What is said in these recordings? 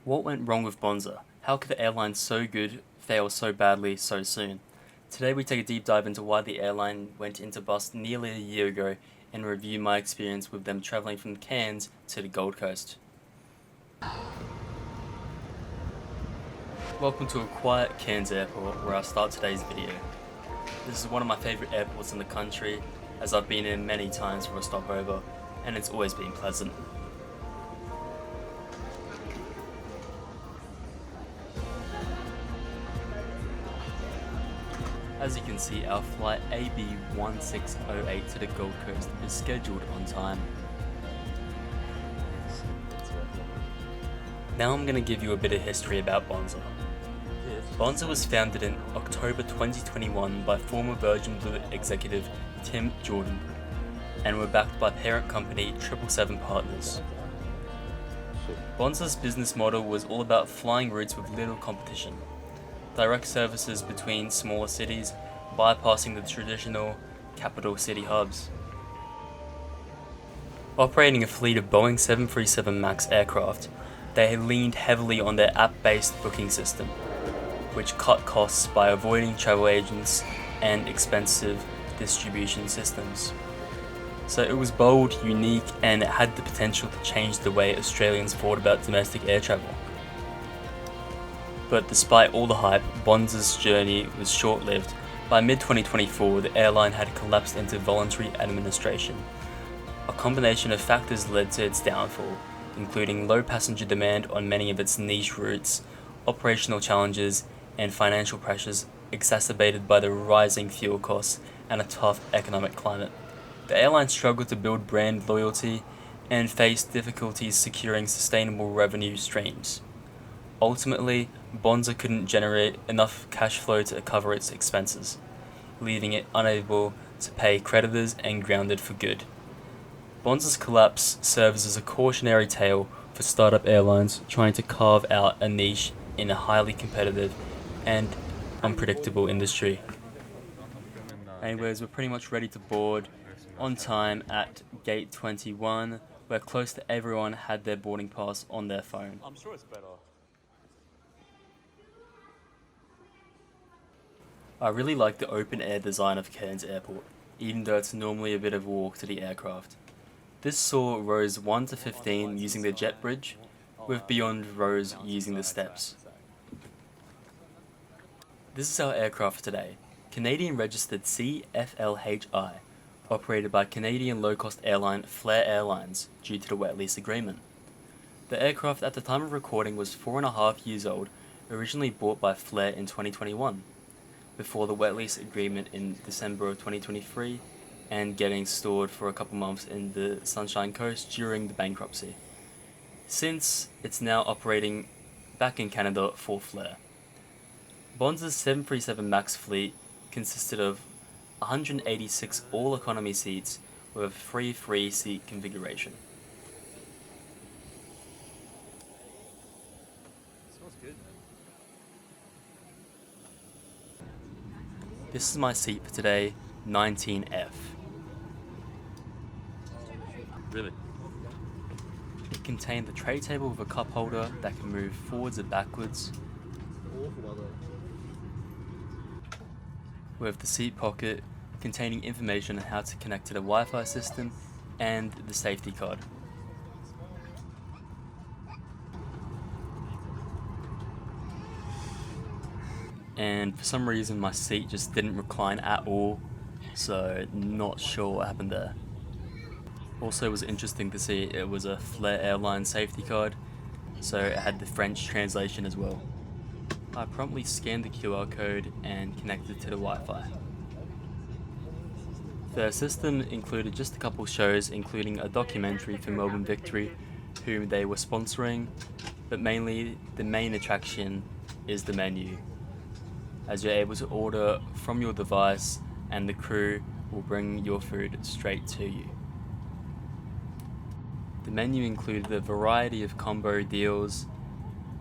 What went wrong with Bonza? How could the airline so good fail so badly so soon? Today we take a deep dive into why the airline went into bust nearly a year ago and review my experience with them travelling from Cairns to the Gold Coast. Welcome to a quiet Cairns airport where I start today's video. This is one of my favourite airports in the country, as I've been in many times for a stopover, and it's always been pleasant. As you can see, our flight AB1608 to the Gold Coast is scheduled on time. Now I'm going to give you a bit of history about Bonza. Bonza was founded in October 2021 by former Virgin Blue executive Tim Jordan and were backed by parent company 777 Partners. Bonza's business model was all about flying routes with little competition, direct services between smaller cities, bypassing the traditional capital city hubs. Operating a fleet of Boeing 737 MAX aircraft, they leaned heavily on their app-based booking system, which cut costs by avoiding travel agents and expensive distribution systems. So it was bold, unique, and it had the potential to change the way Australians thought about domestic air travel. But despite all the hype, Bonza's journey was short-lived. By mid-2024, the airline had collapsed into voluntary administration. A combination of factors led to its downfall, including low passenger demand on many of its niche routes, operational challenges, and financial pressures exacerbated by the rising fuel costs and a tough economic climate. The airline struggled to build brand loyalty and faced difficulties securing sustainable revenue streams. Ultimately, Bonza couldn't generate enough cash flow to cover its expenses, leaving it unable to pay creditors and grounded for good. Bonza's collapse serves as a cautionary tale for startup airlines trying to carve out a niche in a highly competitive and unpredictable industry. Anyways, we're pretty much ready to board on time at gate 21, where close to everyone had their boarding pass on their phone. I'm sure it's better. I really like the open air design of Cairns Airport, even though it's normally a bit of a walk to the aircraft. This saw rows 1 to 15 using the jet bridge, with beyond rows using the steps. This is our aircraft today, Canadian registered C-FLHI, operated by Canadian low-cost airline C-FLHI Airlines due to the wet lease agreement. The aircraft at the time of recording was 4.5 years old, originally bought by C-FLHI in 2021, before the wet lease agreement in December of 2023 and getting stored for a couple months in the Sunshine Coast during the bankruptcy. Since it's now operating back in Canada for C-FLHI. Bonza's 737 MAX fleet consisted of 186 all-economy seats with a free seat configuration. Smells good. This is my seat for today, 19F. Really? It contained the tray table with a cup holder that can move forwards and backwards, with the seat pocket containing information on how to connect to the Wi-Fi system and the safety card. And for some reason my seat just didn't recline at all, so not sure what happened there. Also, it was interesting to see it was a C-FLHI Airline safety card, so it had the French translation as well. I promptly scanned the QR code and connected to the Wi-Fi. The system included just a couple shows, including a documentary for Melbourne Victory, whom they were sponsoring, but mainly the main attraction is the menu, as you're able to order from your device and the crew will bring your food straight to you. The menu included a variety of combo deals,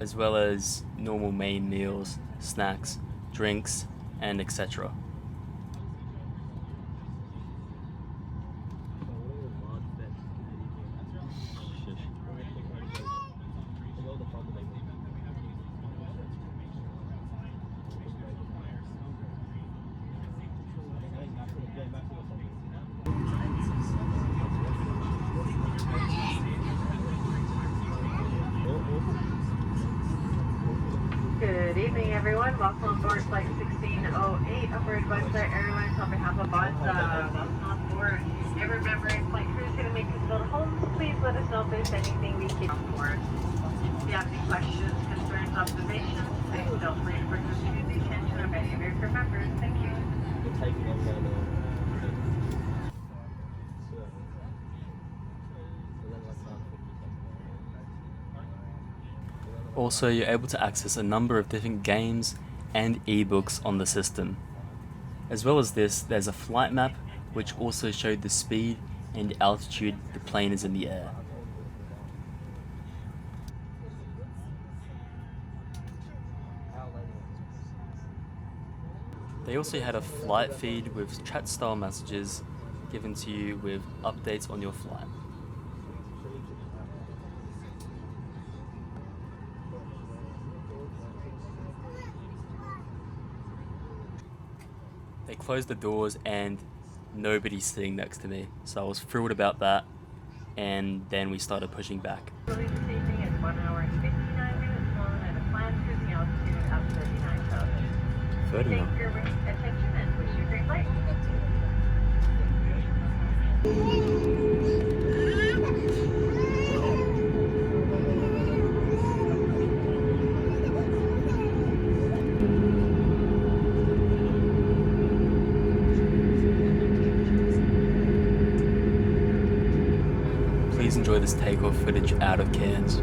as well as normal main meals, snacks, drinks, and etc. Good evening, everyone. Welcome on board Flight 1608 aboard West Airlines on behalf of Bonza. Welcome on board. And remember, if flight crew is going to make us go to home, please let us know if there's anything we can on board. If you have any questions, concerns, observations, please feel free to bring them to the attention of any of your crew members. Thank you. Also, you're able to access a number of different games and ebooks on the system. As well as this, there's a flight map which also showed the speed and altitude the plane is in the air. They also had a flight feed with chat style messages given to you with updates on your flight. They closed the doors and nobody's sitting next to me, so I was thrilled about that, and then we started pushing back. This evening is 1 hour and 59 minutes long at a planned cruising altitude of 39,000. 39. Thank your attention and wish you a great flight. Please enjoy this takeoff footage out of Cairns.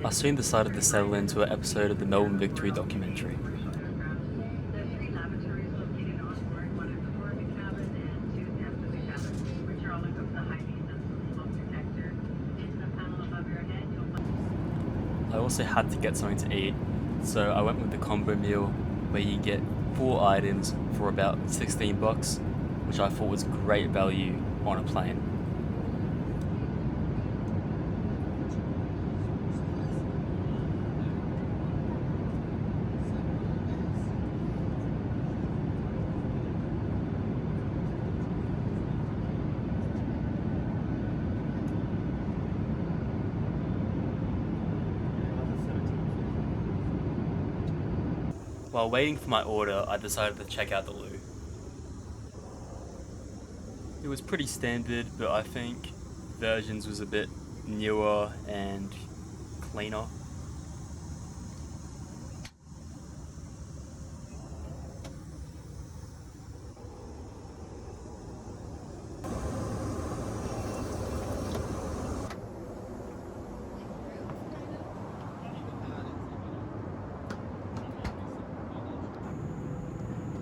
I soon decided to settle into an episode of the Melbourne Victory documentary. I also had to get something to eat, so I went with the combo meal where you get 4 items for about $16, which I thought was great value on a plane. While waiting for my order, I decided to check out the loo. It was pretty standard, but I think versions was a bit newer and cleaner.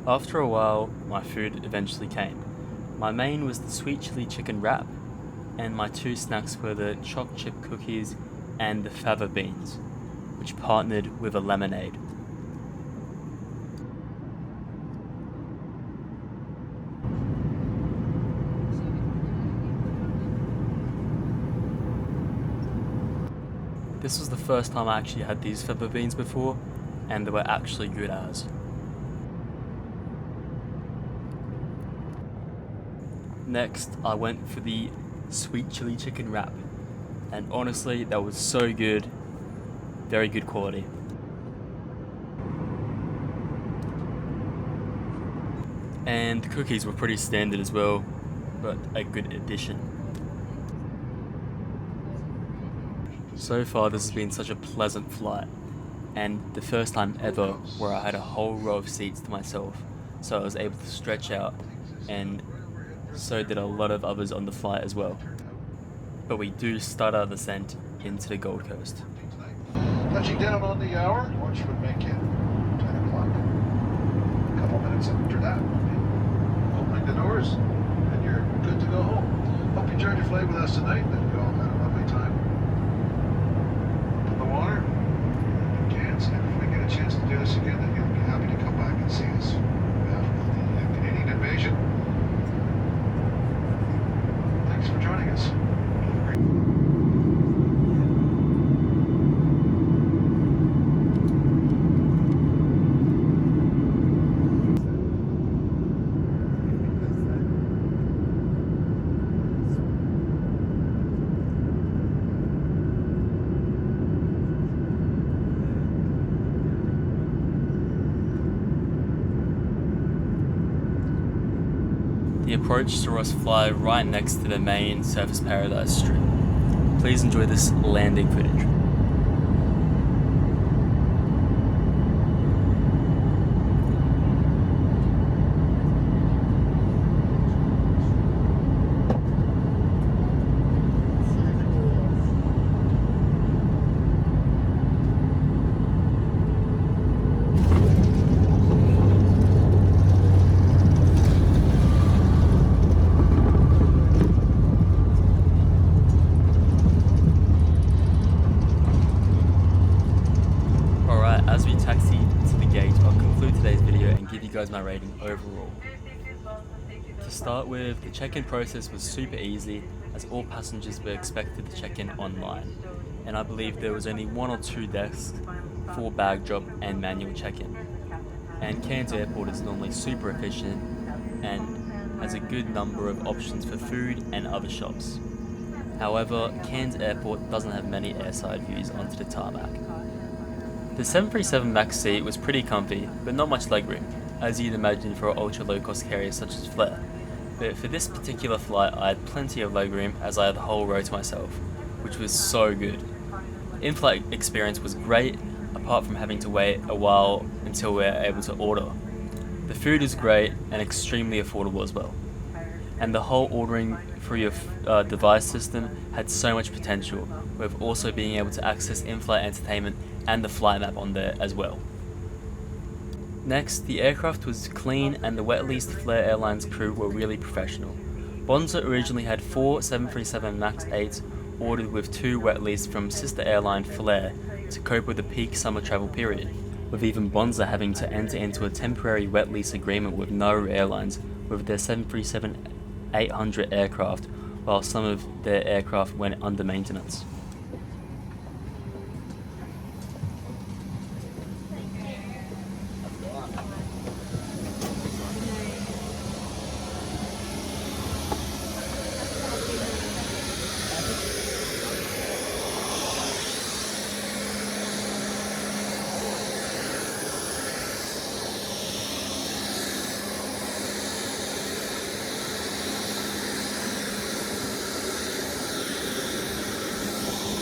After a while, my food eventually came. My main was the sweet chili chicken wrap, and my 2 snacks were the choc chip cookies and the fava beans, which partnered with a lemonade. This was the first time I actually had these fava beans before, and they were actually good as. Next, I went for the sweet chili chicken wrap, and honestly, that was so good. Very good quality. And the cookies were pretty standard as well, but a good addition. So far, this has been such a pleasant flight, and the first time ever where I had a whole row of seats to myself, so I was able to stretch out, and so did a lot of others on the flight as well. But we do start our descent into the Gold Coast. Touching down on the hour, which would make it 10 o'clock. A couple minutes after that, opening the doors, and you're good to go home. Hope you enjoyed your flight with us tonight, and you all had a lovely time. Up in the water, in Cairns, and if we get a chance to do this again, then you'll be happy to come back and see us. On behalf of the Canadian Invasion, thanks for joining us. The approach saw us fly right next to the main Surfers Paradise strip. Please enjoy this landing footage. As we taxi to the gate, I'll conclude today's video and give you guys my rating overall. To start with, the check-in process was super easy as all passengers were expected to check in online, and I believe there was only 1 or 2 desks for bag drop and manual check-in. And Cairns Airport is normally super efficient and has a good number of options for food and other shops. However, Cairns Airport doesn't have many airside views onto the tarmac. The 737 MAX seat was pretty comfy, but not much legroom, as you'd imagine for an ultra low-cost carrier such as Flair. But for this particular flight, I had plenty of legroom as I had the whole row to myself, which was so good. The in-flight experience was great, apart from having to wait a while until we were able to order. The food is great and extremely affordable as well. And the whole ordering through your device system had so much potential, with also being able to access in-flight entertainment and the flight map on there as well. Next, the aircraft was clean and the wet leased Flair Airlines crew were really professional. Bonza originally had 4 737 MAX 8s ordered with 2 wet leased from sister airline Flair to cope with the peak summer travel period, with even Bonza having to enter into a temporary wet lease agreement with Naha Airlines with their 737-800 aircraft, while some of their aircraft went under maintenance.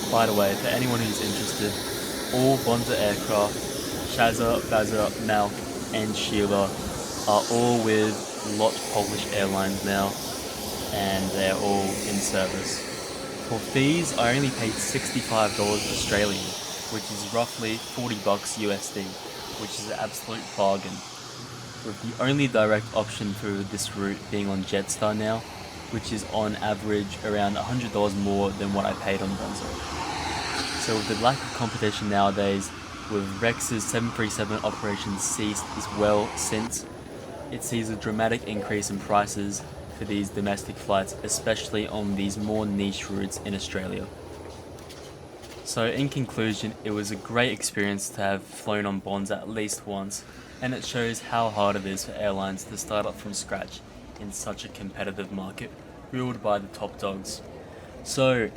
By the way, for anyone who's interested, all Bonza aircraft, Shazza, Bazza, Malk and Sheila are all with Lot Polish Airlines now, and they're all in service. For fees, I only paid $65 Australian, which is roughly $40 USD, which is an absolute bargain, with the only direct option for this route being on Jetstar now, which is on average around $100 more than what I paid on Bonza. So with the lack of competition nowadays, with Rex's 737 operations ceased as well since, it sees a dramatic increase in prices for these domestic flights, especially on these more niche routes in Australia. So in conclusion, it was a great experience to have flown on Bonza at least once, and it shows how hard it is for airlines to start up from scratch in such a competitive market ruled by the top dogs. So,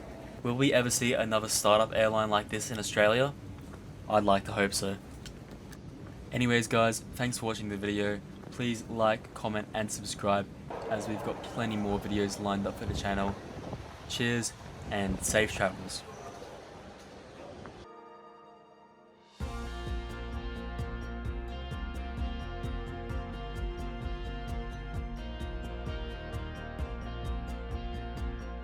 will we ever see another startup airline like this in Australia? I'd like to hope so. Anyways guys, thanks for watching the video. Please like, comment and subscribe, as we've got plenty more videos lined up for the channel. Cheers and safe travels.